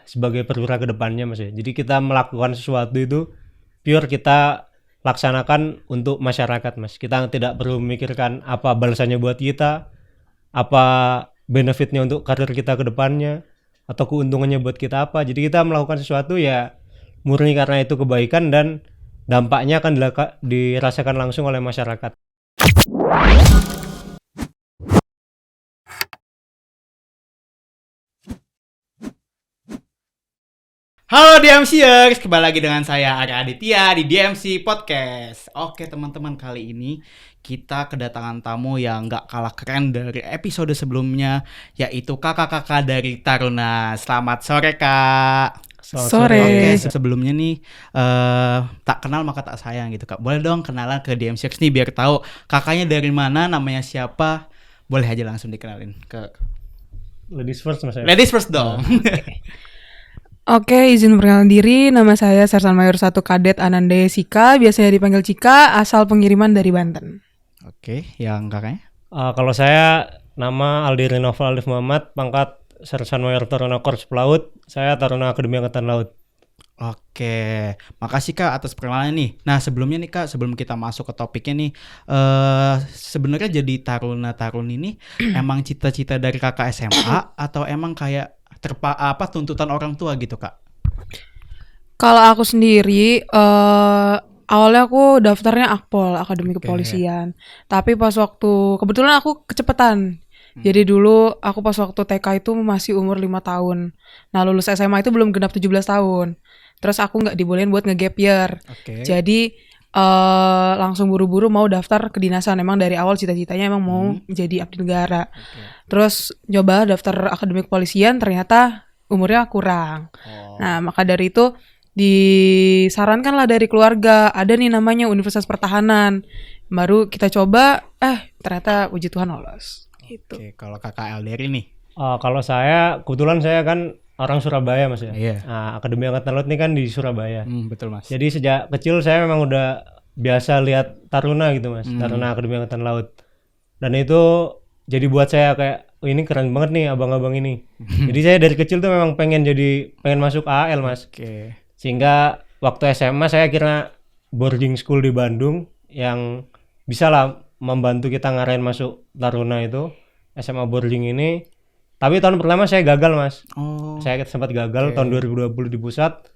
sebagai perwira ke depannya Mas ya. Jadi kita melakukan sesuatu itu pure kita laksanakan untuk masyarakat Mas. Kita tidak perlu memikirkan apa balasannya buat kita, apa benefitnya untuk karir kita ke depannya, atau keuntungannya buat kita apa. Jadi kita melakukan sesuatu ya murni karena itu kebaikan dan dampaknya akan dirasakan langsung oleh masyarakat. Halo DMCers, kembali lagi dengan saya Arya Aditya di DMC Podcast. Oke teman-teman, kali ini kita kedatangan tamu yang gak kalah keren dari episode sebelumnya, yaitu kakak-kakak dari Taruna. Selamat sore kak. Sore. Oke, sebelumnya nih tak kenal maka tak sayang gitu kak. Boleh dong kenalan ke DMCers nih biar tahu kakaknya dari mana, namanya siapa. Boleh aja langsung dikenalin ke Ladies first Mas ya. ladies first dong. Oke, izin perkenalan diri. Nama saya Sersan Mayor 1 Kadet Ananda Sika, biasanya dipanggil Cika, asal pengiriman dari Banten. Oke, yang kakaknya? Kalau saya nama Aldi Rinova Alif Muhammad, pangkat Sersan Mayor Taruna Korps Pelaut. Saya Taruna Akademi Angkatan Laut. Oke, makasih kak atas perkenalannya nih. Nah sebelumnya nih kak, sebelum kita masuk ke topiknya nih, sebenarnya jadi tarun ini emang cita-cita dari kakak SMA atau emang kayak tuntutan orang tua gitu kak? Kalau aku sendiri, awalnya aku daftarnya Akpol, Akademi Kepolisian. Tapi pas waktu, kebetulan aku kecepatan. Jadi dulu aku pas waktu TK itu masih umur 5 tahun. Nah lulus SMA itu belum genap 17 tahun. Terus aku nggak dibolehin buat nge-gap year. Jadi langsung buru-buru mau daftar kedinasan. Emang dari awal cita-citanya emang mau jadi abdi negara. Terus coba daftar Akademi Kepolisian, ternyata umurnya kurang. Nah maka dari itu disarankan lah dari keluarga, ada nih namanya Universitas Pertahanan. Baru kita coba, ternyata puji Tuhan lolos. Gitu. Oke, kalau kakak Elderi nih? Kalau saya, kebetulan saya kan orang Surabaya Mas ya. Iya. Akademi Angkatan Laut ini kan di Surabaya. Betul mas. Jadi sejak kecil saya memang udah biasa lihat Taruna gitu Mas, Taruna Akademi Angkatan Laut. Dan itu jadi buat saya kayak, ini keren banget nih abang-abang ini. Jadi saya dari kecil tuh memang pengen masuk AL Mas. Oke. Sehingga waktu SMA saya kira boarding school di Bandung yang bisa lah membantu kita ngarahin masuk Taruna itu, SMA boarding ini. Tapi tahun pertama saya gagal Mas. Saya sempat gagal tahun 2020 di pusat.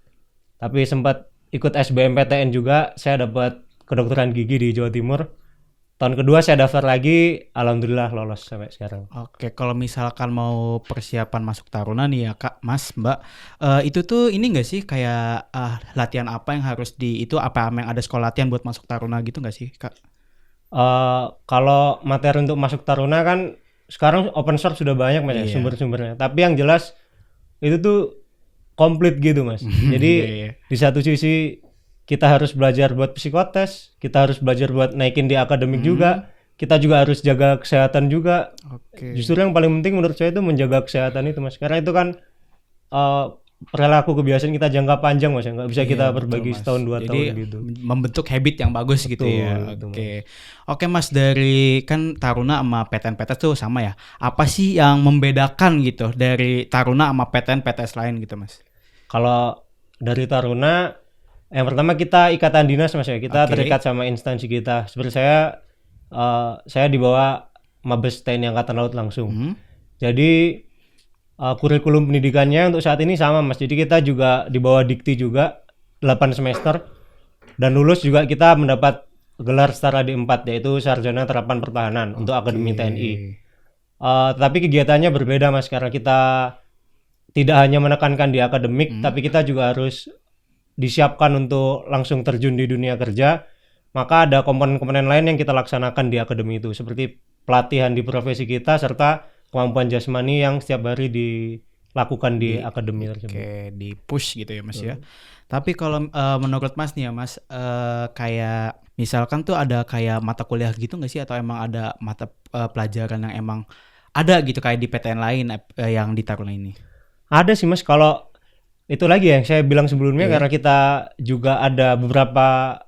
Tapi sempat ikut SBMPTN juga, saya dapat kedokteran gigi di Jawa Timur. Tahun kedua saya daftar lagi, alhamdulillah lolos sampai sekarang. Oke, kalau misalkan mau persiapan masuk Taruna nih ya kak, mas, mbak, itu tuh ini nggak sih kayak latihan apa yang harus apa yang ada sekolah latihan buat masuk Taruna gitu nggak sih kak? Kalau materi untuk masuk Taruna kan sekarang open source sudah banyak Mas ya, sumber-sumbernya. Tapi yang jelas itu tuh komplit gitu Mas. Jadi di satu sisi kita harus belajar buat psikotes, kita harus belajar buat naikin di akademik juga, kita juga harus jaga kesehatan juga. Justru yang paling penting menurut saya itu menjaga kesehatan itu Mas. Karena itu kan perilaku kebiasaan kita jangka panjang Mas ya, nggak bisa kita berbagi setahun 2 tahun gitu. Membentuk habit yang bagus gitu ya. Oke Mas, dari kan Taruna sama PTN-PTS tuh sama ya. Apa sih yang membedakan gitu dari Taruna sama PTN-PTS lain gitu Mas? Kalau dari Taruna, yang pertama kita ikatan dinas Mas ya, kita terikat sama instansi kita. Seperti saya dibawa Mabes TNI Angkatan Laut langsung. Jadi kurikulum pendidikannya untuk saat ini sama Mas. Jadi kita juga di bawah Dikti juga 8 semester. Dan lulus juga kita mendapat gelar setara D4 yaitu Sarjana Terapan Pertahanan untuk Akademi TNI. Tapi kegiatannya berbeda Mas, karena kita tidak hanya menekankan di akademik, tapi kita juga harus disiapkan untuk langsung terjun di dunia kerja. Maka ada komponen-komponen lain yang kita laksanakan di akademi itu, seperti pelatihan di profesi kita serta kemampuan jasmani yang setiap hari dilakukan di akademi tersebut. Oke, di push gitu ya Mas ya. Tapi kalau menurut Mas nih ya Mas, kayak misalkan tuh ada kayak mata kuliah gitu nggak sih, atau emang ada mata pelajaran yang emang ada gitu kayak di PTN lain yang di Taruna ini? Ada sih Mas, kalau itu lagi yang saya bilang sebelumnya, karena kita juga ada beberapa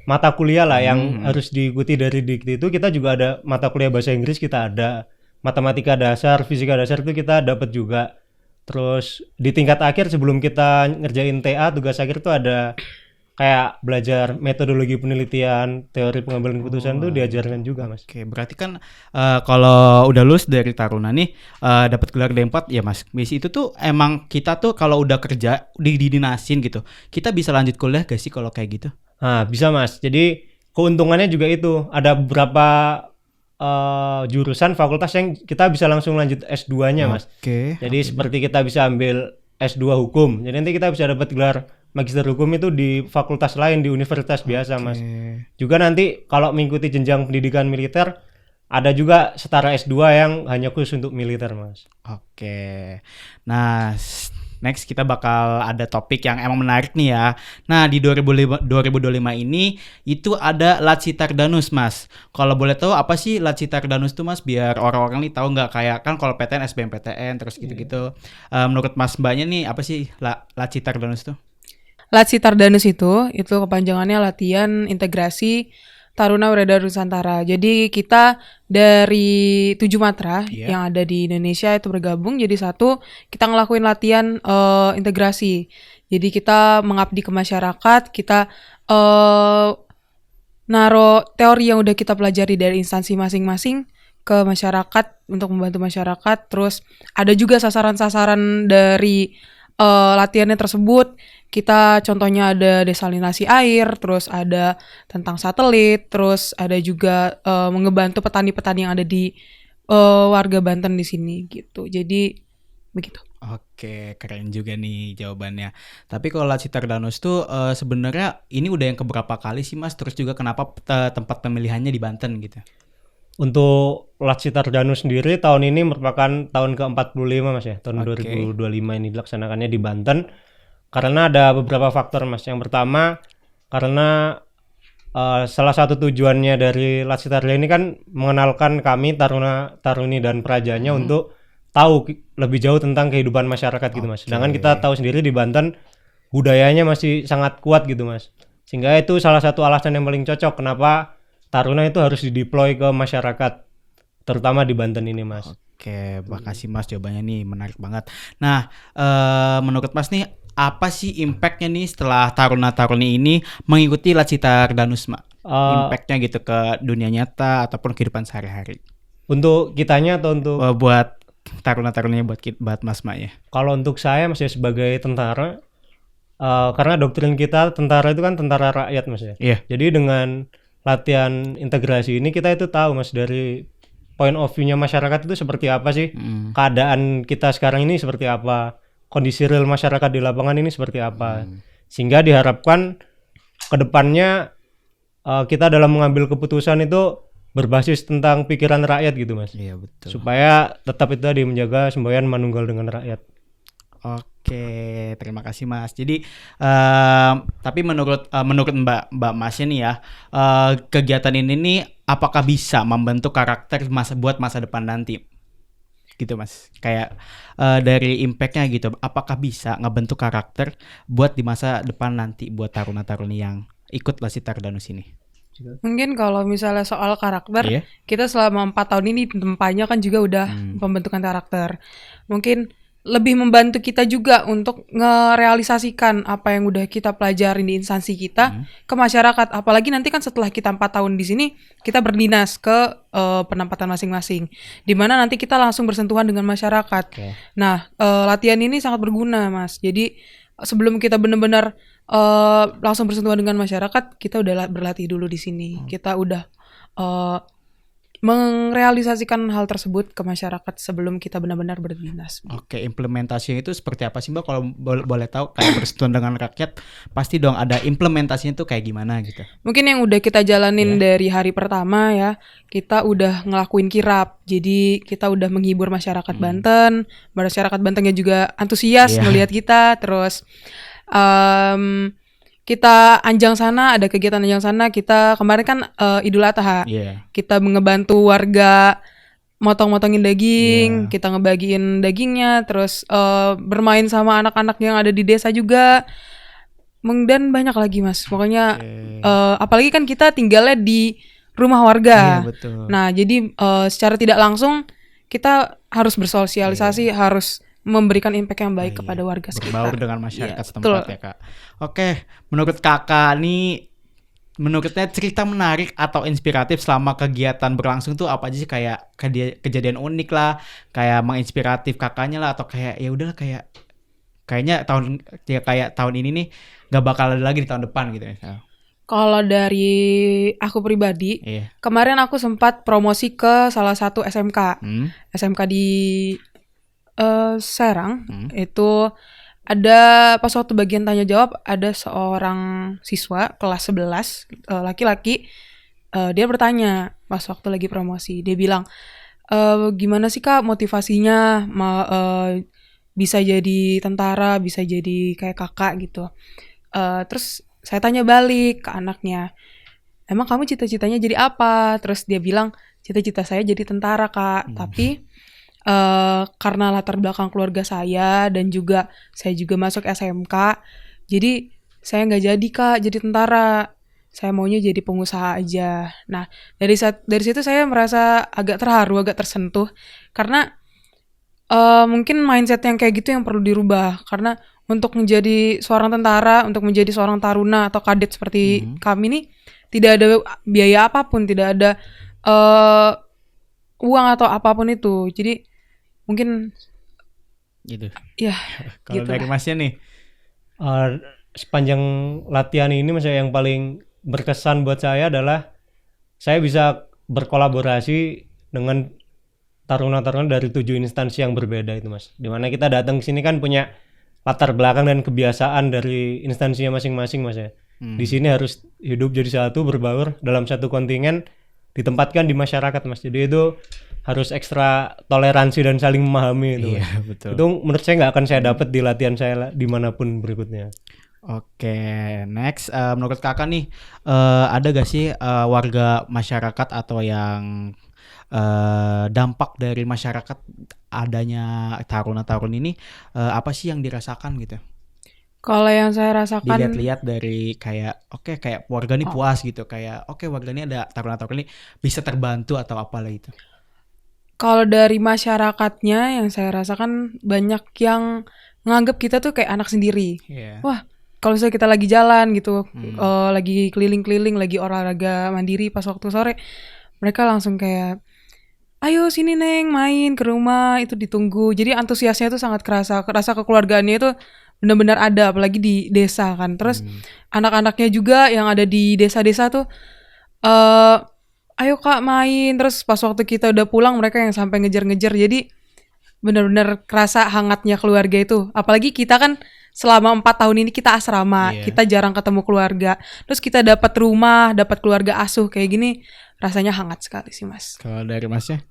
mata kuliah lah yang harus diikuti dari Dikti itu. Kita juga ada mata kuliah bahasa Inggris, kita ada matematika dasar, fisika dasar itu kita dapat juga. Terus di tingkat akhir sebelum kita ngerjain TA, tugas akhir tuh ada kayak belajar metodologi penelitian, teori pengambilan keputusan tuh diajarkan juga, Mas. Oke, berarti kan kalau udah lulus dari Taruna nih dapat gelar D4 ya Mas. Misi itu tuh emang kita tuh kalau udah kerja didinasin gitu. Kita bisa lanjut kuliah gak sih kalau kayak gitu? Nah, bisa Mas. Jadi keuntungannya juga itu. Ada beberapa jurusan fakultas yang kita bisa langsung lanjut S2-nya, Mas. Oke. Jadi seperti kita bisa ambil S2 hukum. Jadi nanti kita bisa dapat gelar magister hukum itu di fakultas lain, di universitas biasa, Mas. Juga nanti kalau mengikuti jenjang pendidikan militer, ada juga setara S2 yang hanya khusus untuk militer, Mas. Oke. Nah, next kita bakal ada topik yang emang menarik nih ya. Nah, di 2025 ini itu ada Latsitardanus, Mas. Kalau boleh tahu apa sih Latsitardanus tuh, Mas? Biar orang-orang nih tahu nggak, kayak kan kalau PTN SBMPTN terus gitu-gitu. Menurut Mas Mbaknya nih apa sih Latsitardanus tuh? Latsitardanus itu kepanjangannya Latihan Integrasi Taruna Wereda Nusantara. Jadi kita dari 7 matra yang ada di Indonesia itu bergabung jadi satu, kita ngelakuin latihan integrasi. Jadi kita mengabdi ke masyarakat, kita naruh teori yang udah kita pelajari dari instansi masing-masing ke masyarakat untuk membantu masyarakat. Terus ada juga sasaran-sasaran dari latihannya tersebut. Kita contohnya ada desalinasi air, terus ada tentang satelit, terus ada juga mengebantu petani-petani yang ada di warga Banten di sini gitu. Jadi begitu. Oke, keren juga nih jawabannya. Tapi kalau Latsitardanus tuh sebenarnya ini udah yang keberapa kali sih Mas? Terus juga kenapa tempat pemilihannya di Banten gitu? Untuk Latsitardanus sendiri tahun ini merupakan tahun ke-45, Mas ya. Tahun 2025 ini dilaksanakannya di Banten. Karena ada beberapa faktor, Mas. Yang pertama, karena salah satu tujuannya dari Latsitarda ini kan mengenalkan kami Taruni dan Prajanya untuk tahu lebih jauh tentang kehidupan masyarakat gitu, Mas. Sedangkan kita tahu sendiri di Banten budayanya masih sangat kuat gitu, Mas. Sehingga itu salah satu alasan yang paling cocok kenapa Taruna itu harus dideploy ke masyarakat, terutama di Banten ini, Mas. Oke, makasih Mas, jawabannya nih menarik banget. Nah, menurut Mas nih apa sih impactnya nih setelah taruna-taruni ini mengikuti Latsitardanus, impactnya gitu ke dunia nyata ataupun kehidupan sehari-hari? Untuk kitanya atau untuk buat taruna-taruninya, buat Mas Mak ya? Kalau untuk saya Mas ya sebagai tentara, karena doktrin kita tentara itu kan tentara rakyat, Mas ya. Iya. Jadi dengan latihan integrasi ini kita itu tahu, Mas, dari point of view-nya masyarakat itu seperti apa sih, keadaan kita sekarang ini seperti apa, kondisi real masyarakat di lapangan ini seperti apa, sehingga diharapkan kedepannya kita dalam mengambil keputusan itu berbasis tentang pikiran rakyat gitu, Mas. Iya, betul. Supaya tetap itu tadi menjaga semboyan manunggal dengan rakyat. Oke, terima kasih Mas. Jadi tapi menurut Mbak Masnya nih ya, kegiatan ini nih apakah bisa membentuk karakter buat masa depan nanti? Gitu Mas. Kayak dari impactnya gitu, apakah bisa ngebentuk karakter buat di masa depan nanti buat taruna-taruni yang ikut Latsitardanus ini? Mungkin kalau misalnya soal karakter, kita selama 4 tahun ini tempatnya kan juga udah pembentukan karakter. Mungkin lebih membantu kita juga untuk ngerealisasikan apa yang udah kita pelajarin di instansi kita ke masyarakat. Apalagi nanti kan setelah kita 4 tahun di sini, kita berdinas ke penempatan masing-masing, di mana nanti kita langsung bersentuhan dengan masyarakat. Nah, latihan ini sangat berguna, Mas. Jadi sebelum kita benar-benar langsung bersentuhan dengan masyarakat, kita udah berlatih dulu di sini. Kita udah merealisasikan hal tersebut ke masyarakat sebelum kita benar-benar berdinas. Oke, implementasinya itu seperti apa sih Mbak? Kalau boleh tahu, kayak bersentuhan dengan rakyat, pasti dong ada implementasinya tuh kayak gimana gitu. Mungkin yang udah kita jalanin dari hari pertama ya, kita udah ngelakuin kirap. Jadi kita udah menghibur masyarakat Banten, masyarakat Bantennya juga antusias melihat kita. Terus kita anjang sana, ada kegiatan anjang sana. Kita kemarin kan Idul Adha. Kita ngebantu warga motong-motongin daging, kita ngebagiin dagingnya, terus bermain sama anak-anak yang ada di desa juga. Dan banyak lagi Mas. Pokoknya apalagi kan kita tinggalnya di rumah warga. Betul. Nah, jadi secara tidak langsung kita harus bersosialisasi, harus memberikan impact yang baik kepada warga sekitar. Berbaur dengan masyarakat Iya, setempat betul. ya Kak. Oke, menurut Kakak nih, menurutnya cerita menarik atau inspiratif selama kegiatan berlangsung tuh apa aja sih, kayak kejadian unik lah, kayak menginspiratif Kakaknya lah, atau kayak ya udahlah kayaknya kayak tahun ini nih nggak bakal ada lagi di tahun depan gitu ya. Kalau dari aku pribadi, Iya. kemarin aku sempat promosi ke salah satu SMK. SMK di Serang. Itu ada pas waktu bagian tanya jawab, ada seorang siswa kelas 11 laki-laki, dia bertanya pas waktu lagi promosi. Dia bilang, gimana sih Kak motivasinya bisa jadi tentara, bisa jadi kayak kakak gitu. Terus saya tanya balik ke anaknya, emang kamu cita-citanya jadi apa? Terus dia bilang, cita-cita saya jadi tentara Kak, tapi karena latar belakang keluarga saya dan juga saya juga masuk SMK, jadi saya nggak jadi Kak jadi tentara, saya maunya jadi pengusaha aja. Nah dari situ saya merasa agak terharu, agak tersentuh, karena mungkin mindset yang kayak gitu yang perlu dirubah, karena untuk menjadi seorang tentara, untuk menjadi seorang taruna atau kadet seperti kami nih, tidak ada biaya apapun, tidak ada uang atau apapun itu. Jadi mungkin Gitu. ya Kalau gitu dari lah. Masnya nih, Sepanjang latihan ini Mas, yang paling berkesan buat saya adalah saya bisa berkolaborasi dengan taruna-taruna dari 7 instansi yang berbeda itu Mas. Dimana kita datang ke sini kan punya latar belakang dan kebiasaan dari instansinya masing-masing Mas ya. Di sini harus hidup jadi satu, berbaur dalam satu kontingen, ditempatkan di masyarakat Mas. Jadi itu harus ekstra toleransi dan saling memahami itu. Iya, Mas. betul. Itu menurut saya nggak akan saya dapat di latihan saya dimanapun berikutnya. Oke, next, menurut Kakak nih, ada gak sih warga masyarakat atau yang dampak dari masyarakat adanya taruna-tarun ini, apa sih yang dirasakan gitu? Kalau yang saya rasakan, Dilihat-lihat dari kayak kayak warga ini puas gitu, kayak warga ini ada taruna-tarun ini bisa terbantu atau apalah itu. kalau dari masyarakatnya yang saya rasakan banyak yang menganggap kita tuh kayak anak sendiri. Iya. Wah, kalau misalnya kita lagi jalan gitu, lagi keliling-keliling, lagi olahraga mandiri pas waktu sore, mereka langsung kayak, ayo sini Neng main ke rumah, itu ditunggu. Jadi antusiasnya itu sangat kerasa kekeluargaannya itu benar-benar ada, apalagi di desa kan. Terus anak-anaknya juga yang ada di desa-desa tuh, ayo Kak main. Terus pas waktu kita udah pulang mereka yang sampai ngejar-ngejar. Jadi benar-benar kerasa hangatnya keluarga itu. Apalagi kita kan selama 4 tahun ini kita asrama, kita jarang ketemu keluarga. Terus kita dapat rumah, dapat keluarga asuh kayak gini, rasanya hangat sekali sih Mas. Kalau dari Masnya?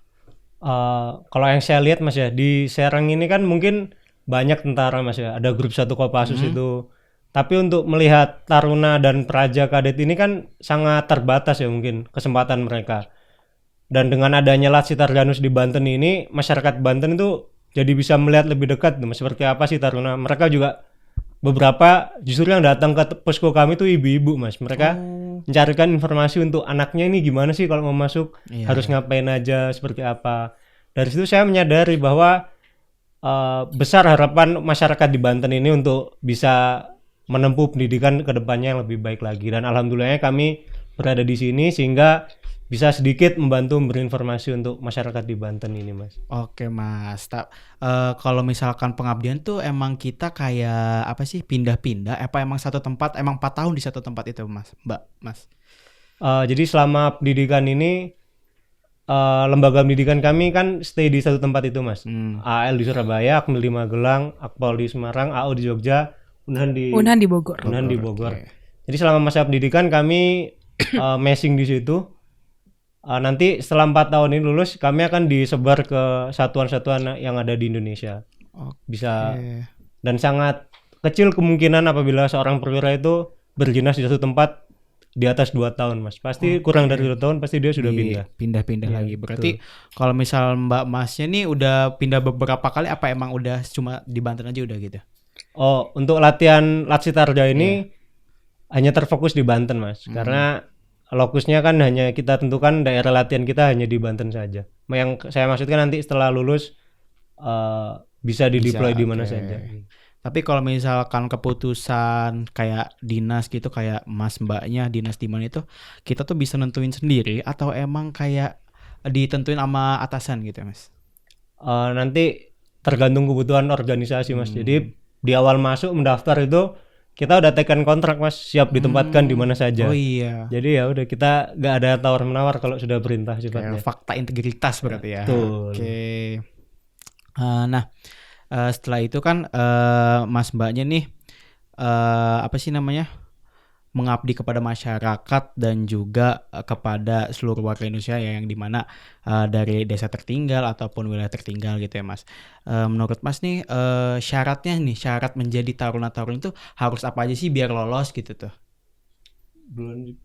Kalau yang saya lihat Mas ya, di Serang ini kan mungkin banyak tentara Mas ya, ada grup 1 Kopassus itu. Tapi untuk melihat taruna dan praja kadet ini kan sangat terbatas ya mungkin kesempatan mereka. Dan dengan adanya Latsitarganus di Banten ini, masyarakat Banten itu jadi bisa melihat lebih dekat Mas, seperti apa sih taruna. Mereka juga beberapa justru yang datang ke posko kami itu ibu-ibu Mas. Mereka mencarikan informasi untuk anaknya ini gimana sih kalau mau masuk, harus ngapain aja, seperti apa. Dari situ saya menyadari bahwa besar harapan masyarakat di Banten ini untuk bisa menempuh pendidikan ke depannya yang lebih baik lagi. Dan alhamdulillahnya kami berada di sini sehingga bisa sedikit membantu memberi informasi untuk masyarakat di Banten ini Mas. Oke Mas, kalau misalkan pengabdian tuh emang kita kayak apa sih, pindah-pindah? Apa emang satu tempat, emang 4 tahun di satu tempat itu Mas? Mas? Jadi selama pendidikan ini, lembaga pendidikan kami kan stay di satu tempat itu Mas. AL di Surabaya, Akmil di Magelang, Akpol di Semarang, AU di Jogja, Unhan di Bogor. Okay. Jadi selama masa pendidikan kami messing di situ. Nanti setelah 4 tahun ini lulus, kami akan disebar ke satuan-satuan yang ada di Indonesia. Bisa, dan sangat kecil kemungkinan apabila seorang perwira itu berdinas di satu tempat di atas 2 tahun Mas. Pasti kurang dari 2 tahun pasti dia sudah pindah lagi. Berarti kalau misal Mbak Masnya nih udah pindah beberapa kali, apa emang udah cuma di Banten aja udah gitu? Oh, untuk latihan Latsitarga ini hanya terfokus di Banten Mas. Karena lokusnya kan hanya kita tentukan, daerah latihan kita hanya di Banten saja. Yang saya maksudkan nanti setelah lulus bisa dideploy Bisa, di mana oke. saja. Tapi kalau misalkan keputusan kayak dinas gitu, kayak mas mbaknya dinas di mana itu, kita tuh bisa nentuin sendiri atau emang kayak ditentuin sama atasan gitu ya, Mas? Nanti tergantung kebutuhan organisasi Mas. Hmm. Jadi di awal masuk mendaftar itu kita udah tekan kontrak Mas, siap ditempatkan di mana saja. Oh iya. Jadi ya udah kita nggak ada tawar menawar kalau sudah perintah Kayak sifatnya. fakta integritas berarti ya. Betul. Oke. Nah, setelah itu kan mas mbaknya nih apa sih namanya? Mengabdi kepada masyarakat dan juga kepada seluruh warga Indonesia ya, yang dimana dari desa tertinggal ataupun wilayah tertinggal gitu ya Mas. Menurut Mas nih syaratnya nih, syarat menjadi taruna-taruna itu harus apa aja sih biar lolos gitu tuh?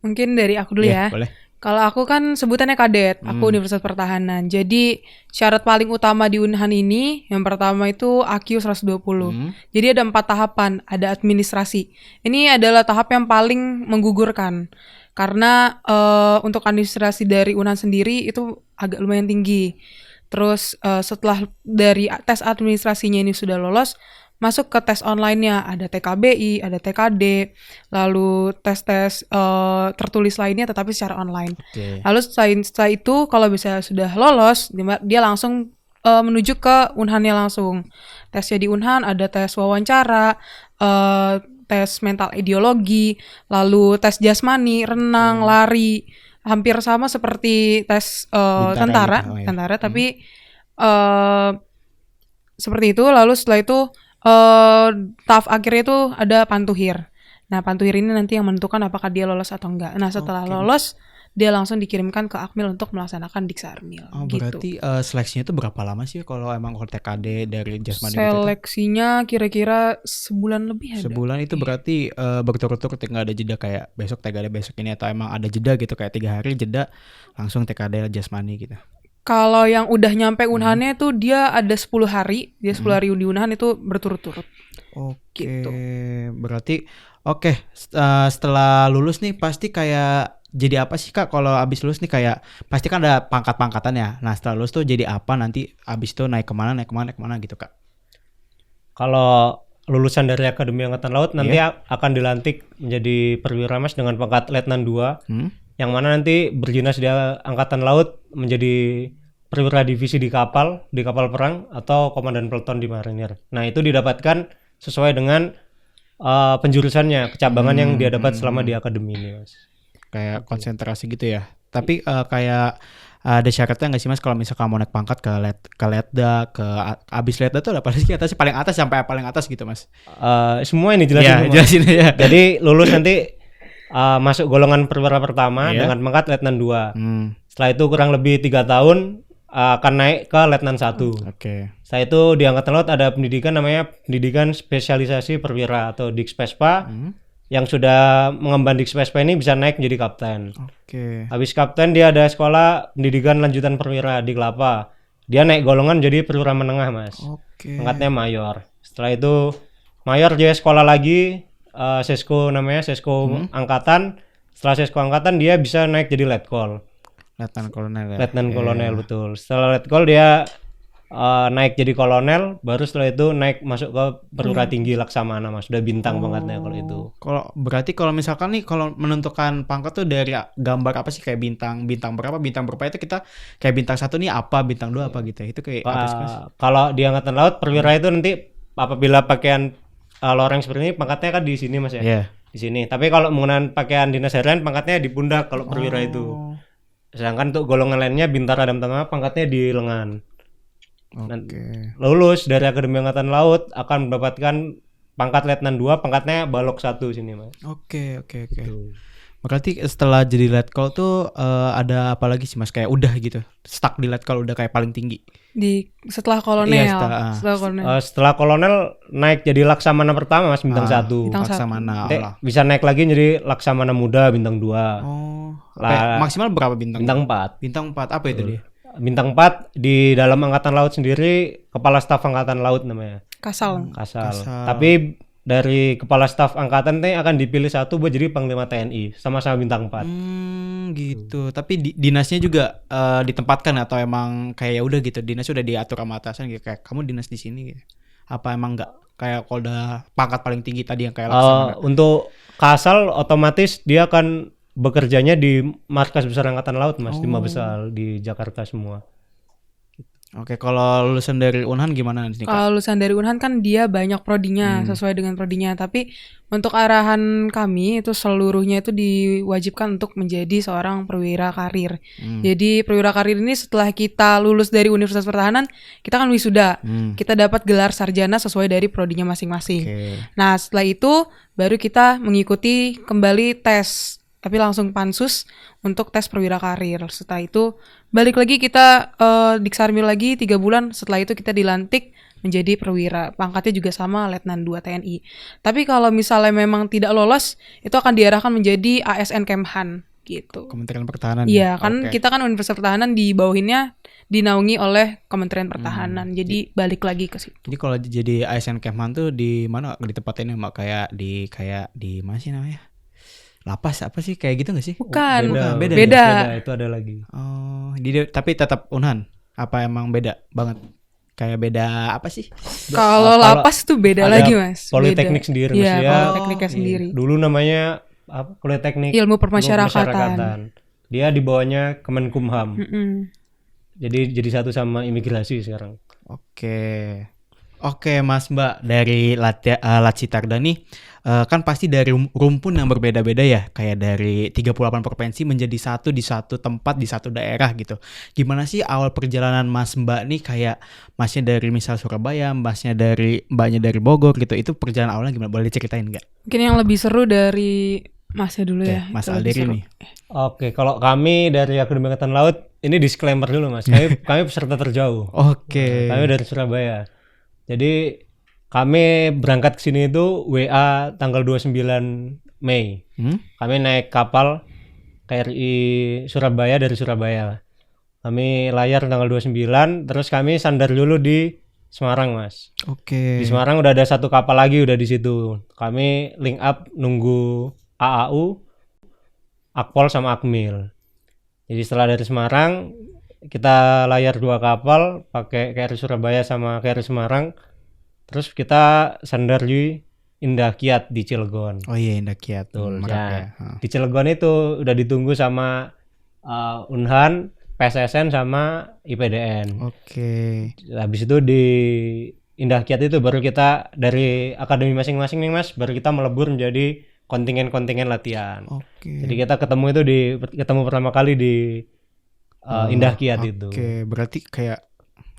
Mungkin dari aku dulu Iya, ya. boleh. Kalau aku kan sebutannya kadet, aku Universitas Pertahanan. Jadi syarat paling utama di Unhan ini, yang pertama itu AQ 120. Jadi ada 4 tahapan, ada administrasi. Ini adalah tahap yang paling menggugurkan. Karena untuk administrasi dari Unhan sendiri itu agak lumayan tinggi. Terus setelah dari tes administrasinya ini sudah lolos, masuk ke tes online-nya, ada TKBI, ada TKD, lalu tes-tes tertulis lainnya tetapi secara online. Oke. Lalu setelah itu kalau bisa sudah lolos, dia langsung menuju ke Unhannya langsung. Tesnya di Unhan ada tes wawancara, tes mental ideologi, lalu tes jasmani, renang, lari, hampir sama seperti tes Bintara gitu, oh ya. tentara, tapi seperti itu. Lalu setelah itu tahap akhirnya itu ada pantuhir. Nah, pantuhir ini nanti yang menentukan apakah dia lolos atau enggak. Nah, setelah lolos, dia langsung dikirimkan ke Akmil untuk melaksanakan Diksarmil. Oh, gitu. berarti seleksinya itu berapa lama sih kalau emang TKD dari jasmani gitu? Seleksinya kira-kira sebulan lebih ada. Sebulan itu berarti berturut-turut, nggak ada jeda kayak besok TKD besok ini, atau emang ada jeda gitu kayak 3 hari jeda langsung TKD jasmani gitu? Kalau yang udah nyampe Unhannya itu dia ada 10 hari. Dia 10 hari di Unhan itu berturut-turut. Oke, Gitu. berarti setelah lulus nih pasti kayak jadi apa sih Kak kalau abis lulus nih, kayak pasti kan ada pangkat-pangkatan ya. Nah setelah lulus tuh jadi apa nanti, abis itu naik kemana gitu Kak? Kalau lulusan dari Akademi Angkatan Laut nanti akan dilantik menjadi perwira Mas dengan pangkat Letnan 2. Yang mana nanti berdinas di Angkatan Laut menjadi perwira divisi di kapal perang atau komandan peleton di marinir. Nah, itu didapatkan sesuai dengan penjurusannya, kecabangan yang dia dapat selama di akademi ini, Mas. Kayak konsentrasi gitu ya. Tapi kayak ada syaratnya nggak sih Mas kalau misalkan mau naik pangkat ke letda, abis letda tuh apa sih atasnya, paling atas sampai paling atas gitu Mas? Semua ini jelasin. Ya, jelasin aja. Jadi lulus nanti masuk golongan perwira pertama dengan pangkat Letnan 2. Setelah itu kurang lebih 3 tahun akan naik ke Letnan 1. Oke. Setelah itu di Angkatan Laut ada pendidikan namanya pendidikan spesialisasi perwira atau Dikspespa. Yang sudah mengemban Dikspespa ini bisa naik menjadi kapten. Oke. Habis kapten dia ada sekolah pendidikan lanjutan perwira di Kelapa. Dia naik golongan jadi perwira menengah Mas. Oke. Pangkatnya mayor. Setelah itu mayor dia sekolah lagi. Sesko namanya, Sesko Angkatan. Setelah Sesko Angkatan dia bisa naik jadi Letkol. Letnan kolonel ya. Letnan kolonel, betul. Setelah Letkol dia naik jadi kolonel, baru setelah itu naik masuk ke perwira tinggi Laksamana Mas. Sudah bintang pangkatnya kalau itu. Kalau berarti kalau misalkan nih kalau menentukan pangkat tuh dari gambar apa sih, kayak bintang berapa itu kita kayak bintang 1 nih apa, bintang 2 apa gitu. Itu kayak apa sih Mas? Kalau di Angkatan Laut perwira itu nanti apabila pakaian loreng seperti ini pangkatnya kan di sini Mas ya. Iya. Di sini. Tapi kalau menggunakan pakaian dinas harian pangkatnya di pundak kalau perwira itu. Sedangkan untuk golongan lainnya Bintara dan Tama pangkatnya di lengan. Oke. Lulus dari Akademi Angkatan Laut akan mendapatkan pangkat Letnan 2, pangkatnya Balok 1 sini Mas. Oke. Berarti setelah jadi letkol tuh ada apa lagi sih Mas, kayak udah gitu stuck di letkol udah kayak paling tinggi? Setelah kolonel. Iya, setelah kolonel naik jadi Laksamana pertama Mas, bintang 1. Laksamana. Bisa naik lagi jadi Laksamana Muda bintang 2. Oh. Maksimal berapa bintang? Bintang 4. Bintang 4 apa itu dia? Bintang 4 di dalam Angkatan Laut sendiri Kepala Staf Angkatan Laut namanya. Kasal. Kasal. Tapi dari kepala staf angkatan teh akan dipilih satu buat jadi panglima TNI sama-sama bintang 4. Gitu. Tapi dinasnya juga ditempatkan atau emang kayak ya udah gitu, dinas udah diatur sama atasan gitu, kayak kamu dinas di sini gitu. Apa emang enggak kayak kalau udah pangkat paling tinggi tadi yang kayak Laksamana? Untuk Kasal otomatis dia akan bekerjanya di Markas Besar Angkatan Laut Mas, di Mabesal di Jakarta semua. Oke, kalau lulusan dari Unhan gimana nih Kak? Kalau lulusan dari Unhan kan dia banyak prodinya sesuai dengan prodinya. Tapi untuk arahan kami itu seluruhnya itu diwajibkan untuk menjadi seorang perwira karir. Jadi perwira karir ini setelah kita lulus dari Universitas Pertahanan, kita kan wisuda. Kita dapat gelar sarjana sesuai dari prodinya masing-masing. Nah setelah itu baru kita mengikuti kembali tes. Tapi langsung pansus untuk tes perwira karir. Setelah itu balik lagi kita diksarmil lagi 3 bulan. Setelah itu kita dilantik menjadi perwira. Pangkatnya juga sama Letnan 2 TNI. Tapi kalau misalnya memang tidak lolos, itu akan diarahkan menjadi ASN Kemhan gitu. Kementerian Pertahanan. Iya, kan kita kan Universitas Pertahanan di bawahinnya dinaungi oleh Kementerian Pertahanan. Jadi balik lagi ke situ. Jadi kalau jadi ASN Kemhan tuh di mana ditempatinnya Mbak? Kayak di mana sih namanya? Lapas apa sih kayak gitu nggak sih? Bukan, Beda. Itu ada lagi. Oh, tapi tetap Unhan. Apa emang beda banget? Kayak beda apa sih? Kalau lapas tuh beda lagi Mas. Politeknik Beda. sendiri Iya, Mas ya. politekniknya sendiri. Dulu namanya apa? Politeknik Ilmu Permasyarakatan. Dia di bawahnya Kemenkumham. Mm-mm. Jadi satu sama imigrasi sekarang. Oke Mas Mbak, dari Latsitarda nih kan pasti dari rumpun yang berbeda-beda ya, kayak dari 38 provinsi menjadi satu di satu tempat di satu daerah gitu. Gimana sih awal perjalanan Mas Mbak nih, kayak Masnya dari misal Surabaya, Mbaknya dari Bogor gitu, itu perjalanan awalnya gimana? Boleh diceritain nggak? Mungkin yang lebih seru dari Masnya dulu ya. Mas Itu lebih Aldiri seru. nih. Oke, kalau kami dari Akademi Angkatan Laut, ini disclaimer dulu Mas. Kami peserta terjauh. Oke. Kami dari Surabaya. Jadi kami berangkat ke sini itu WA tanggal 29 Mei. Kami naik kapal KRI Surabaya dari Surabaya. Kami layar tanggal 29, terus kami sandar dulu di Semarang, Mas. Oke. Di Semarang udah ada satu kapal lagi udah di situ. Kami link up nunggu AAU, Akpol sama Akmil. Jadi setelah dari Semarang kita layar 2 kapal pakai KRI Surabaya sama KRI Semarang. Terus kita sandar di Indah Kiat di Cilegon. Oh iya, Indah Kiat. Ya. Di Cilegon itu udah ditunggu sama Unhan, PSSN sama IPDN. Oke. Habis itu di Indah Kiat itu baru kita dari akademi masing-masing nih Mas, baru kita melebur menjadi kontingen-kontingen latihan. Oke. Jadi kita ketemu pertama kali di Indah Kiat itu. Oke, berarti kayak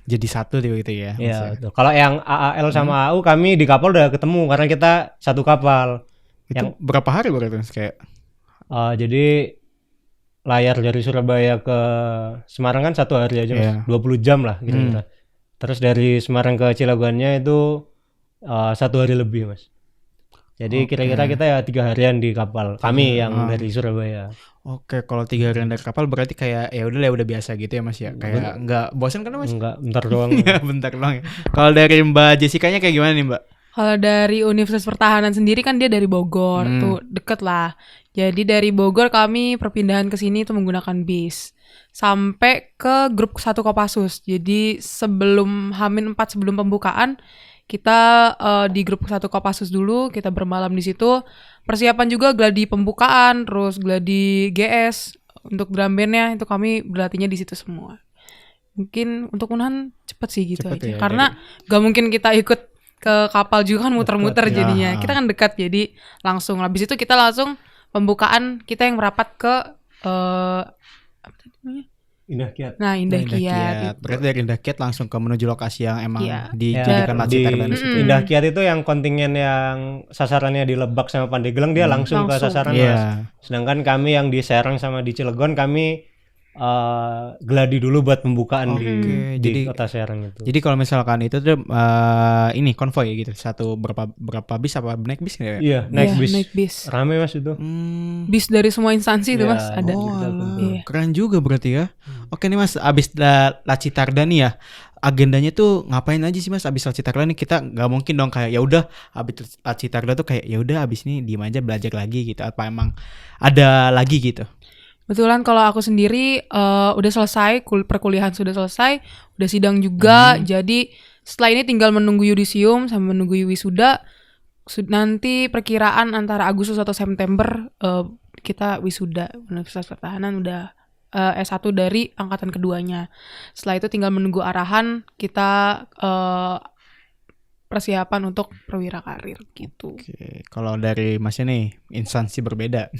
jadi satu gitu ya. Iya, betul. Kalau yang AAL sama AU kami di kapal udah ketemu karena kita satu kapal. Itu berapa hari berarti kayak? Jadi layar dari Surabaya ke Semarang kan 1 hari aja Mas. 20 jam lah kira-kira. Terus dari Semarang ke Cilegonnya itu 1 hari lebih Mas. Jadi kira-kira kita ya 3 harian di kapal. Kami yang dari Surabaya. Oke, kalau 3 harian dari kapal berarti kayak ya udah biasa gitu ya Mas ya. Kayak nggak bosan kan Mas? Enggak, bentar doang. Bentar doang ya. Kalau dari Mbak Jessica-nya kayak gimana nih Mbak? Kalau dari Universitas Pertahanan sendiri kan dia dari Bogor, tuh deket lah. Jadi dari Bogor kami perpindahan ke sini itu menggunakan bis sampai ke grup 1 Kopassus. Jadi sebelum H-4 sebelum pembukaan kita di grup 1 Kopassus dulu, kita bermalam di situ. Persiapan juga gladi pembukaan, terus gladi GS untuk drum bandnya itu kami berlatihnya di situ semua. Mungkin untuk Unhan cepet sih gitu aja. Ya, karena gak mungkin kita ikut ke kapal juga kan muter-muter jadinya. Kita kan dekat jadi langsung. Habis itu kita langsung pembukaan kita yang merapat ke apa tadi namanya? Indah Kiat. Nah, Indah Kiat. Berarti dari Indah Kiat langsung ke menuju lokasi yang emang Dari- dijadikan Latsitarda di Indah Kiat itu yang kontingen yang sasarannya di Lebak sama Pandeglang dia langsung ke sasaran Mas. Sedangkan kami yang di Serang sama di Cilegon kami gladi dulu buat pembukaan di kota Serang itu. Jadi kalau misalkan itu tuh ini konvoy gitu, satu berapa bis apa naik bis ya? Iya, naik bis. Naik bis. Rame Mas itu. Bis dari semua instansi itu Mas ada. Oh, Iya. keren juga berarti ya. Oke nih Mas, abis Latsitarda nih ya, agendanya tuh ngapain aja sih Mas abis lat Citra nih? Kita nggak mungkin dong kayak ya udah abis lat Citra tuh kayak ya udah abis ini diem aja belajar lagi gitu. Apa emang ada lagi gitu? Kebetulan kalau aku sendiri udah selesai, perkuliahan sudah selesai, udah sidang juga. Jadi setelah ini tinggal menunggu yudisium sama menunggu wisuda. Nanti perkiraan antara Agustus atau September kita wisuda Universitas Pertahanan udah S1 dari angkatan keduanya. Setelah itu tinggal menunggu arahan, kita persiapan untuk perwira karir gitu. Oke, kalau dari Masnya nih instansi berbeda.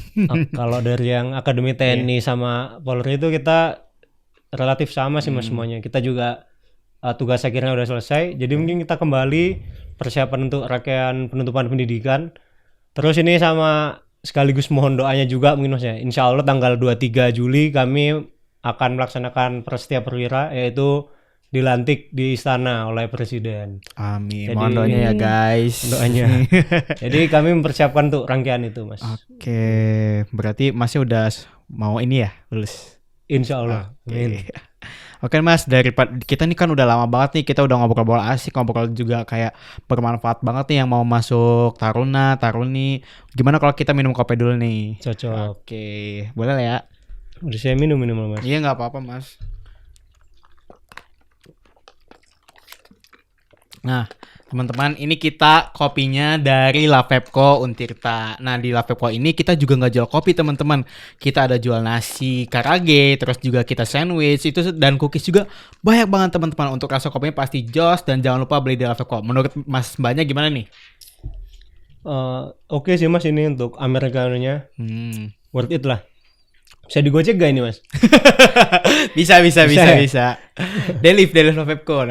Kalau dari yang Akademi TNI sama Polri itu kita relatif sama sih Mas semuanya. Kita juga tugas akhirnya udah selesai. Jadi mungkin kita kembali persiapan untuk rangkaian penutupan pendidikan. Terus ini sama sekaligus mohon doanya juga mungkin Mas ya. Insya Allah tanggal 23 Juli kami akan melaksanakan Prasetya Perwira, yaitu dilantik di istana oleh Presiden. Amin. Jadi, Mohon doanya ya guys. Doanya. Jadi kami mempersiapkan untuk rangkaian itu Mas. Oke, berarti Masnya udah mau ini ya lulus. Insya Allah. Amin. Oke Mas, daripada kita nih kan udah lama banget nih, kita udah ngobrol-ngobrol asik, ngobrol juga kayak bermanfaat banget nih yang mau masuk Taruni. Gimana kalau kita minum kopi dulu nih? Cocok. Oke, boleh lah ya? Udah saya minum Mas. Iya nggak apa-apa Mas. Nah, teman-teman, ini kita kopinya dari Lavepco Untirta. Nah, di Lavepco ini kita juga nggak jual kopi, teman-teman. Kita ada jual nasi karage, terus juga kita sandwich, itu dan cookies juga banyak banget, teman-teman. Untuk rasa kopinya pasti jos, dan jangan lupa beli di Lavepco. Menurut Mas Mbaknya gimana nih? Oke sih Mas, ini untuk americanonya worth it lah. Bisa digocek gak ini Mas? bisa. Delif Lavepco.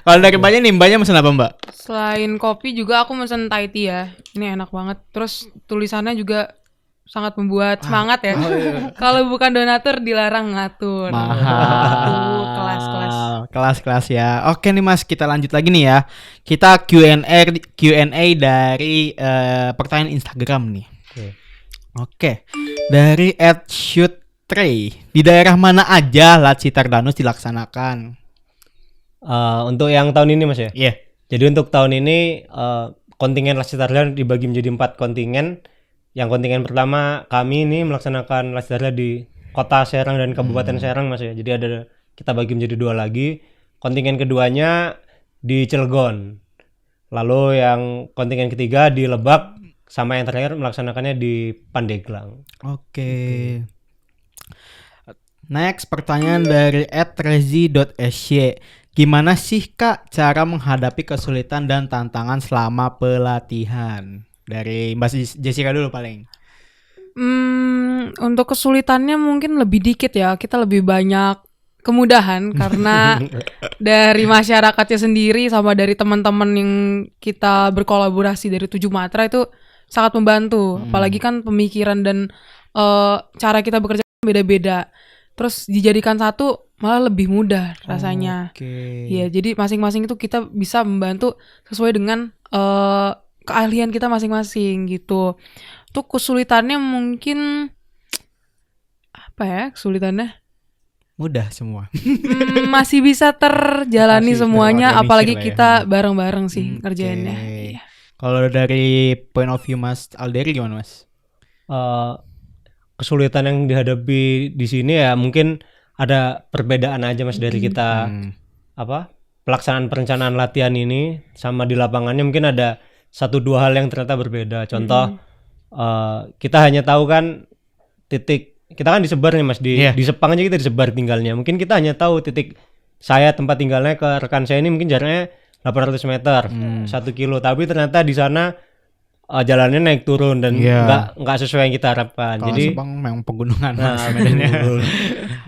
Kalau dari Mbaknya mesen apa Mbak? Selain kopi juga aku mesen Thai tea ya. Ini enak banget. Terus tulisannya juga sangat membuat semangat ya. Kalau bukan donatur dilarang ngatur. Kelas ya. Oke nih Mas, kita lanjut lagi nih ya. Kita Q&A dari pertanyaan Instagram nih. Oke. Dari @shootray, di daerah mana aja Lat Citardanus dilaksanakan? Untuk yang tahun ini Mas ya? Iya. Jadi untuk tahun ini kontingen Lat Citardanus dibagi menjadi 4 kontingen. Yang kontingen pertama kami ini melaksanakan Lat Citardanus di Kota Serang dan Kabupaten Serang Mas ya. Jadi kita bagi menjadi 2 lagi. Kontingen keduanya di Cilegon. Lalu yang kontingen ketiga di Lebak, sama yang terakhir melaksanakannya di Pandeglang. Oke. Next, pertanyaan dari @rezi.sy. Gimana sih Kak cara menghadapi kesulitan dan tantangan selama pelatihan? Dari Mbak Jessica dulu paling. Untuk kesulitannya mungkin lebih dikit ya. Kita lebih banyak kemudahan karena dari masyarakatnya sendiri sama dari teman-teman yang kita berkolaborasi dari 7 Matra itu sangat membantu. Apalagi kan pemikiran dan cara kita bekerja beda-beda. Terus dijadikan satu malah lebih mudah rasanya. Ya, jadi masing-masing itu kita bisa membantu sesuai dengan keahlian kita masing-masing gitu. Tuh kesulitannya mungkin apa ya kesulitannya? Mudah semua. Masih bisa terjalani semuanya, apalagi ya. kita bareng-bareng sih kerjaannya. Iya. Kalau dari point of view Mas Alderi gimana Mas? Kesulitan yang dihadapi di sini ya mungkin ada perbedaan aja Mas dari kita pelaksanaan perencanaan latihan ini sama di lapangannya mungkin ada 1-2 hal yang ternyata berbeda. Contoh kita hanya tahu kan titik, kita kan disebar nih Mas di Sepang aja kita disebar tinggalnya. Mungkin kita hanya tahu titik saya tempat tinggalnya ke rekan saya ini mungkin jaraknya 800 meter, 1 kilo, tapi ternyata di sana jalannya naik turun dan nggak sesuai yang kita harapkan. Kalau jadi Sepang memang pegunungan Mas medannya.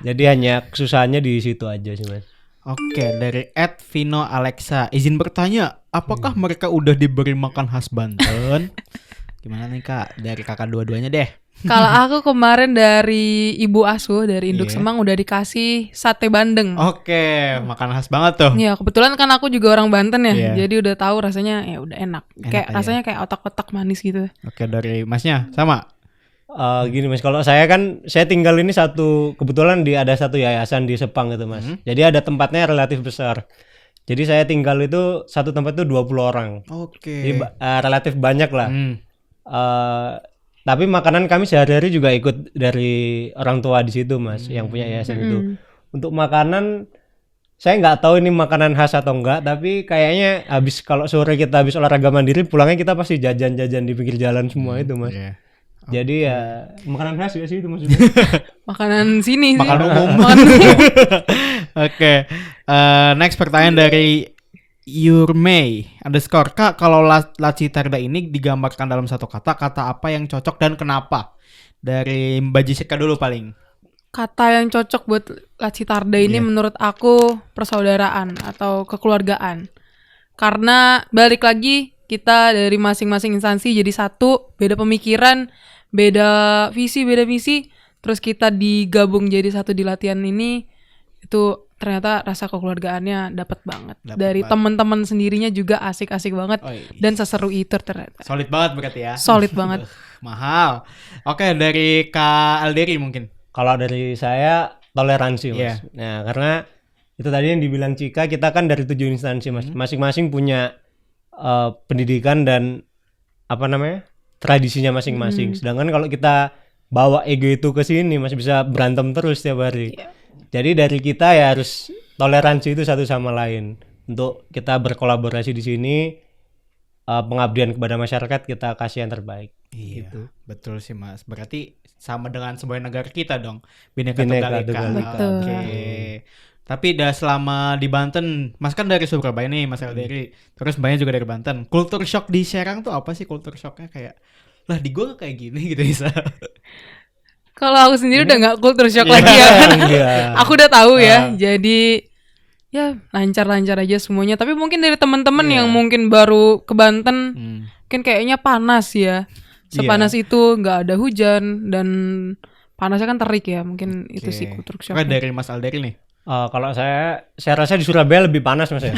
Jadi hanya kesusahannya di situ aja sih Mas. Oke, dari @Vino Alexa, izin bertanya, apakah mereka udah diberi makan khas Banten? Gimana nih Kak, dari kakak dua-duanya deh. Kalau aku kemarin dari Ibu Asuh dari Induk Semang udah dikasih sate bandeng. Oke, makan khas banget tuh. Iya, kebetulan kan aku juga orang Banten ya. Jadi udah tahu rasanya ya udah enak. Kayak rasanya kayak otak-otak manis gitu. Oke, dari Masnya sama? Gini Mas, kalau saya tinggal ini kebetulan ada satu yayasan di Sepang gitu Mas. Jadi ada tempatnya relatif besar. Jadi saya tinggal itu satu tempat itu 20 orang. Oke. Jadi relatif banyak lah. Tapi makanan kami sehari-hari juga ikut dari orang tua di situ Mas, yang punya yayasan itu. Untuk makanan saya nggak tahu ini makanan khas atau enggak, tapi kayaknya kalau sore kita habis olahraga mandiri, pulangnya kita pasti jajan-jajan di pinggir jalan semua itu Mas. Yeah. Jadi ya makanan khas ya sih itu maksudnya. Makanan sini sih. Makanan umum. Oke. Next pertanyaan dari Yurmei _ Kak, kalau laci tarda ini digambarkan dalam satu kata apa yang cocok dan kenapa? Dari Mbak Jessica dulu paling. Kata yang cocok buat laci tarda ini menurut aku persaudaraan atau kekeluargaan. Karena balik lagi kita dari masing-masing instansi jadi satu, beda pemikiran, beda visi, terus kita digabung jadi satu di latihan ini, itu ternyata rasa kekeluargaannya dapat banget. Dari teman-teman sendirinya juga asik-asik banget dan seseru itu ternyata. Solid banget berarti ya. Solid banget. Mahal. Oke, dari Kak Alderi mungkin. Kalau dari saya toleransi Mas. Nah, karena itu tadi yang dibilang Cika, kita kan dari 7 instansi Mas. Masing-masing punya pendidikan dan tradisinya masing-masing. Sedangkan kalau kita bawa ego itu ke sini Mas, bisa berantem terus tiap hari. Jadi dari kita ya harus toleransi itu satu sama lain. Untuk kita berkolaborasi di sini, pengabdian kepada masyarakat kita kasih yang terbaik. Iya, gitu. Betul sih Mas. Berarti sama dengan sebuah negara kita dong, Bhinneka Tunggal Ika. Oke. Tapi selama di Banten, Mas kan dari Surabaya nih, Mas Alderi. Terus Mbaknya juga dari Banten. Culture shock di Serang tuh apa sih culture shocknya? Kayak, lah di gue kayak gini gitu bisa. Kalau aku sendiri udah nggak culture shock lagi ya. Aku udah tahu ya. Jadi ya lancar-lancar aja semuanya. Tapi mungkin dari teman-teman yang mungkin baru ke Banten, mungkin kayaknya panas ya. Sepanas itu, nggak ada hujan dan panasnya kan terik ya. Mungkin itu sih culture shock. Dari Mas Alderi nih. Kalau saya rasa di Surabaya lebih panas Mas ya.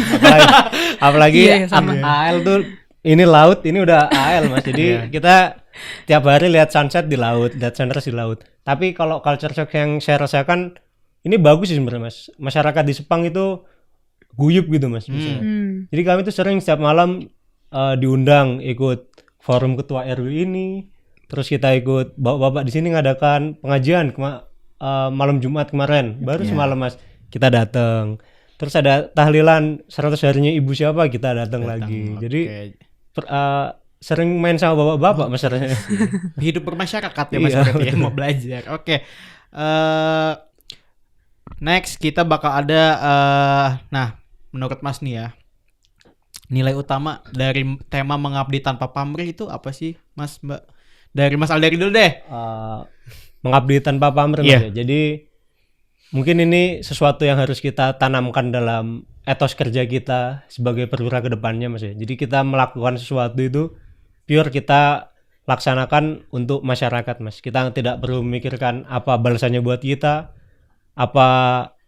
Apalagi AL tuh ini laut, ini udah AL Mas. Jadi kita tiap hari lihat sunset di laut, lihat sunrise di laut. Tapi kalau culture shock yang saya rasakan ini bagus sih sebenarnya Mas. Masyarakat di Sepang itu guyup gitu Mas. Jadi kami tuh sering setiap malam diundang ikut forum ketua RW ini. Terus kita ikut bapak-bapak di sini ngadakan pengajian malam Jumat kemarin. Baru semalam Mas kita datang. Terus ada tahlilan 100 harinya ibu siapa, kita datang lagi. Jadi sering main sama bapak-bapak masalahnya. Hidup bermasyarakat ya Mas berarti ya, mau belajar. Oke. Next kita bakal ada nah, menurut Mas nih ya, nilai utama dari tema mengabdi tanpa pamrih itu apa sih Mas, Mbak? Dari Mas Alderi dulu deh. Mengabdi tanpa pamrih Mas ya. Jadi mungkin ini sesuatu yang harus kita tanamkan dalam etos kerja kita sebagai perwira ke depannya Mas ya. Jadi kita melakukan sesuatu itu pure kita laksanakan untuk masyarakat Mas. Kita tidak perlu memikirkan apa balasannya buat kita, apa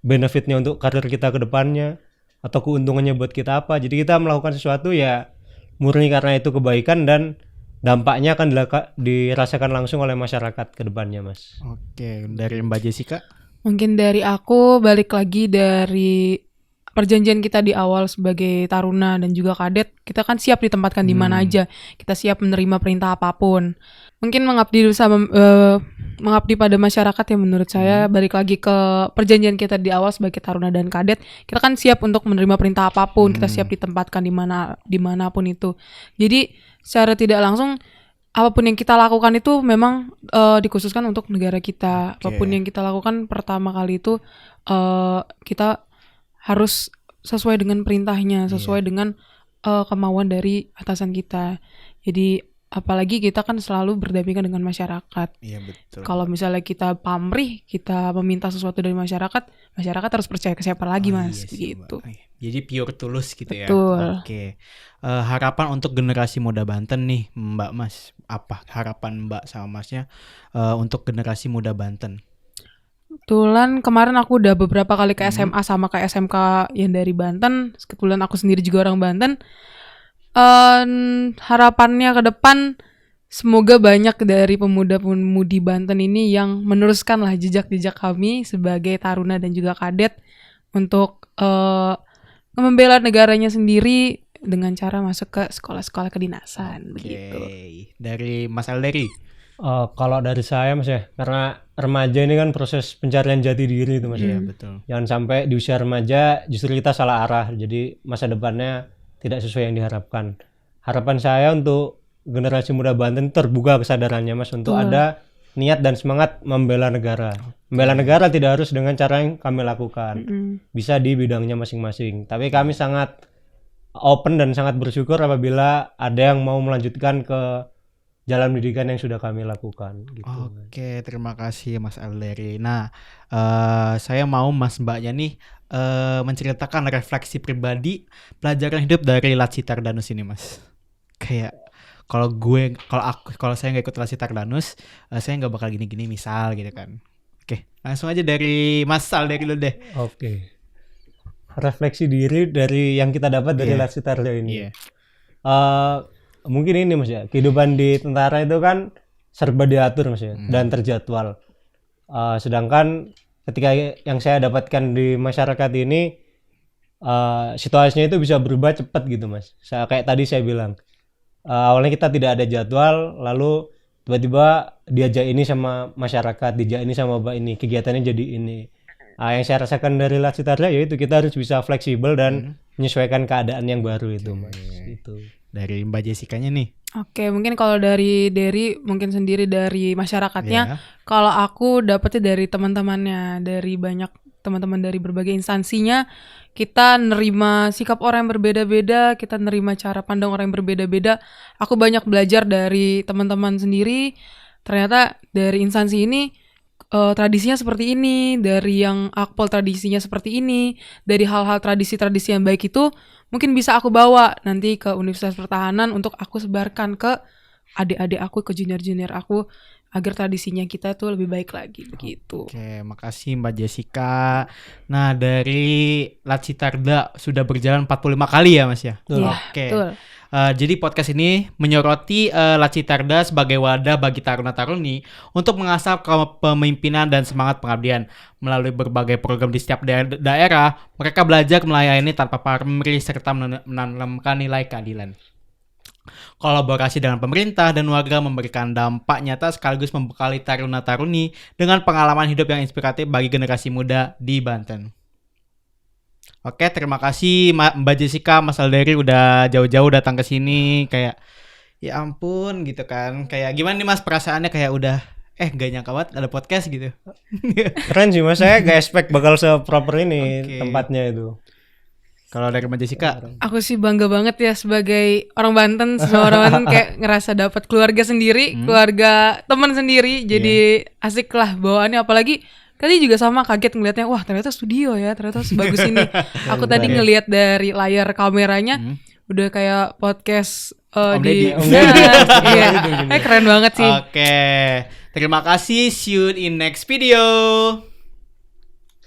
benefitnya untuk karir kita ke depannya, atau keuntungannya buat kita apa. Jadi kita melakukan sesuatu ya murni karena itu kebaikan dan dampaknya akan dirasakan langsung oleh masyarakat ke depannya Mas. Oke, dari Mbak Jessica? Mungkin dari aku balik lagi dari perjanjian kita di awal sebagai taruna dan juga kadet, kita kan siap ditempatkan di mana aja. Kita siap menerima perintah apapun. Mungkin mengabdi pada masyarakat ya menurut saya, balik lagi ke perjanjian kita di awal sebagai taruna dan kadet, kita kan siap untuk menerima perintah apapun, kita siap ditempatkan dimanapun itu. Jadi secara tidak langsung apapun yang kita lakukan itu memang dikhususkan untuk negara kita. Apapun yang kita lakukan pertama kali itu kita harus sesuai dengan perintahnya, sesuai dengan kemauan dari atasan kita. Jadi apalagi kita kan selalu berdampingan dengan masyarakat. Iya betul. Kalau misalnya kita pamrih, kita meminta sesuatu dari masyarakat harus percaya ke siapa lagi Mas, gitu. Jadi pure tulus gitu ya. Betul. Oke. Harapan untuk generasi muda Banten nih Mbak Mas, apa harapan Mbak sama Masnya untuk generasi muda Banten? Kebetulan kemarin aku udah beberapa kali ke SMA sama ke SMK yang dari Banten. Kebetulan aku sendiri juga orang Banten. Harapannya ke depan semoga banyak dari pemuda-pemudi Banten ini yang meneruskan lah jejak-jejak kami sebagai taruna dan juga kadet untuk membela negaranya sendiri dengan cara masuk ke sekolah-sekolah kedinasan begitu. Dari Mas Alderi. Kalau dari saya Mas ya, karena remaja ini kan proses pencarian jati diri itu Mas ya. Betul. Jangan sampai di usia remaja justru kita salah arah, jadi masa depannya tidak sesuai yang diharapkan. Harapan saya untuk generasi muda Banten terbuka kesadarannya Mas untuk ada niat dan semangat membela negara. Membela negara tidak harus dengan cara yang kami lakukan, bisa di bidangnya masing-masing. Tapi kami sangat open dan sangat bersyukur apabila ada yang mau melanjutkan ke jalan pendidikan yang sudah kami lakukan gitu. Oke, terima kasih Mas Alderi. Nah, saya mau Mas Mbaknya nih menceritakan refleksi pribadi pelajaran hidup dari Latsita Dardanus ini, Mas. Kayak kalau saya nggak ikut Latsita Dardanus, saya nggak bakal gini-gini misal gitu kan. Oke, langsung aja dari Mas Alderi dulu deh. Oke. Refleksi diri dari yang kita dapat dari Latsita Dardanus ini. Mungkin ini Mas ya, kehidupan di tentara itu kan serba diatur Mas ya, dan terjadwal. Sedangkan ketika yang saya dapatkan di masyarakat ini, situasinya itu bisa berubah cepat gitu Mas. Kayak tadi saya bilang, awalnya kita tidak ada jadwal, lalu tiba-tiba diajak ini sama masyarakat, diajak ini sama Bapak ini, kegiatannya jadi ini. Yang saya rasakan dari Latsita Dardanus yaitu kita harus bisa fleksibel dan menyesuaikan keadaan yang baru itu Mas. Gitu. Dari Mbak Jessica-nya nih. Oke, mungkin kalau dari Derry mungkin sendiri dari masyarakatnya. Kalau aku dapetnya dari teman-temannya, dari banyak teman-teman dari berbagai instansinya, kita nerima sikap orang yang berbeda-beda, kita nerima cara pandang orang yang berbeda-beda. Aku banyak belajar dari teman-teman sendiri. Ternyata dari instansi ini tradisinya seperti ini, dari yang Akpol tradisinya seperti ini, dari hal-hal tradisi-tradisi yang baik itu mungkin bisa aku bawa nanti ke Universitas Pertahanan untuk aku sebarkan ke adik-adik aku, ke junior-junior aku, agar tradisinya kita tuh lebih baik lagi begitu. Oke, makasih Mbak Jessica. Nah, dari Latsita Dardanus sudah berjalan 45 kali ya Mas ya? Iya, Oke. betul. Jadi podcast ini menyoroti Latsita Dardanus sebagai wadah bagi taruna-taruni untuk mengasah kepemimpinan dan semangat pengabdian. Melalui berbagai program di setiap daerah, mereka belajar melayani tanpa pamrih serta menanamkan nilai keadilan. Kolaborasi dengan pemerintah dan warga memberikan dampak nyata sekaligus membekali taruna-taruni dengan pengalaman hidup yang inspiratif bagi generasi muda di Banten. Oke, terima kasih Mbak Jessica, Mas Alderi udah jauh-jauh datang ke sini. Kayak ya ampun gitu kan. Kayak gimana nih Mas perasaannya, kayak udah gak nyangka banget ada podcast gitu. Keren sih Mas, saya gak expect bakal seproper ini tempatnya itu. Kalau dari Mbak Jessica, aku sih bangga banget ya sebagai orang Banten, semua orang Banten kayak ngerasa dapat keluarga sendiri, keluarga teman sendiri, jadi asik lah bawaannya. Apalagi tadi juga sama kaget ngelihatnya, wah ternyata studio ya, ternyata sebagus ini. Aku tadi ngelihat dari layar kameranya, udah kayak podcast di keren banget sih. Oke, terima kasih, see you in next video.